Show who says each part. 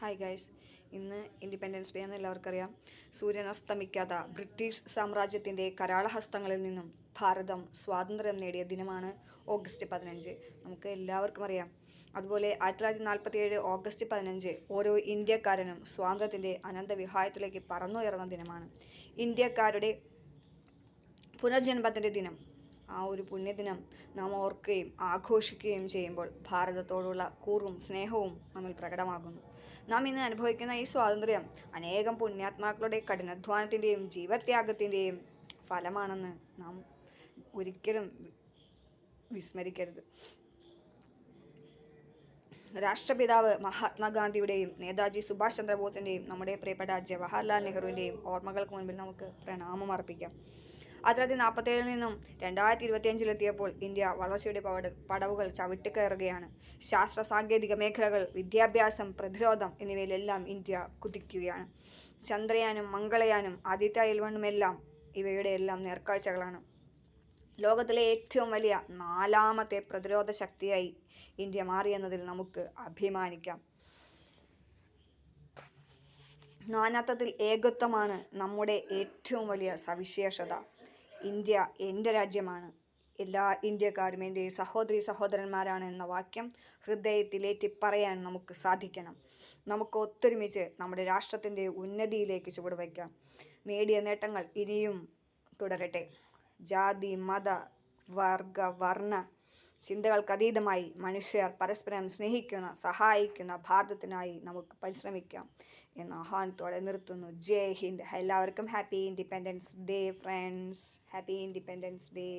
Speaker 1: Hi guys, ഇന്ന് independence day എന്ന് എല്ലാവർക്കും അറിയാം. സൂര്യൻ അസ്തമിക്കാത്ത ബ്രിട്ടീഷ് സാമ്രാജ്യത്തിൻ്റെ കരാളഹസ്തങ്ങളിൽ നിന്നും ഭാരതം സ്വാതന്ത്ര്യം നേടിയ ദിനമാണ് ഓഗസ്റ്റ് 15. നമുക്ക് എല്ലാവർക്കും അറിയാം. അതുപോലെ 1947 ഓഗസ്റ്റ് 15 ഓരോ ഇന്ത്യക്കാരനും സ്വാതന്ത്ര്യത്തിൻ്റെ അനന്തവിഹായത്തിലേക്ക് പറന്നുയർന്ന ദിനമാണ്. ഇന്ത്യക്കാരുടെ പുനർജന്മത്തിൻ്റെ ദിനം. ആ ഒരു പുണ്യദിനം നാം ഓർക്കുകയും ആഘോഷിക്കുകയും ചെയ്യുമ്പോൾ ഭാരതത്തോടുള്ള കൂറും സ്നേഹവും നമ്മിൽ പ്രകടമാകുന്നു. നാം ഇന്ന് അനുഭവിക്കുന്ന ഈ സ്വാതന്ത്ര്യം അനേകം പുണ്യാത്മാക്കളുടെ കഠിനാധ്വാനത്തിൻ്റെയും ജീവത്യാഗത്തിൻ്റെയും ഫലമാണെന്ന് നാം ഒരിക്കലും വിസ്മരിക്കരുത്. രാഷ്ട്രപിതാവ് മഹാത്മാഗാന്ധിയുടെയും നേതാജി സുഭാഷ് ചന്ദ്രബോസിൻ്റെയും നമ്മുടെ പ്രിയപ്പെട്ട ജവഹർലാൽ നെഹ്റുവിൻ്റെയും ഓർമ്മകൾക്ക് മുൻപിൽ നമുക്ക് പ്രണാമം അർപ്പിക്കാം. 1947 നിന്നും 2025 ഇന്ത്യ വളർച്ചയുടെ പടവുകൾ ചവിട്ടിക്കയറുകയാണ്. ശാസ്ത്ര സാങ്കേതിക മേഖലകൾ, വിദ്യാഭ്യാസം, പ്രതിരോധം എന്നിവയിലെല്ലാം ഇന്ത്യ കുതിക്കുകയാണ്. ചന്ദ്രയാനും മംഗളയാനും ആദിത്യ എല്ലാം ഇവയുടെ എല്ലാം നേർക്കാഴ്ചകളാണ്. ലോകത്തിലെ ഏറ്റവും വലിയ 4ാമത്തെ പ്രതിരോധ ശക്തിയായി ഇന്ത്യ മാറിയെന്നതിൽ നമുക്ക് അഭിമാനിക്കാം. നാനാത്വത്തിൽ ഏകത്വമാണ് നമ്മുടെ ഏറ്റവും വലിയ സവിശേഷത. ഇന്ത്യ എൻ്റെ രാജ്യമാണ്, എല്ലാ ഇന്ത്യക്കാരും എൻ്റെ സഹോദരി സഹോദരന്മാരാണ് എന്ന വാക്യം ഹൃദയത്തിലേറ്റി പറയാൻ നമുക്ക് സാധിക്കണം. നമുക്ക് ഒത്തൊരുമിച്ച് നമ്മുടെ രാഷ്ട്രത്തിൻ്റെ ഉന്നതിയിലേക്ക് ചുവടുവയ്ക്കാം. നേടിയ നേട്ടങ്ങൾ ഇനിയും തുടരട്ടെ. ജാതി, മത, വർഗ, വർണ്ണ ചിന്തകൾക്കതീതമായി മനുഷ്യർ പരസ്പരം സ്നേഹിക്കുന്ന, സഹായിക്കുന്ന ഭാരതത്തിനായി നമുക്ക് പരിശ്രമിക്കാം എന്ന ആഹ്വാനത്തോടെ നിർത്തുന്നു. ജയ് ഹിന്ദ്. എല്ലാവർക്കും happy independence day friends. Happy independence day.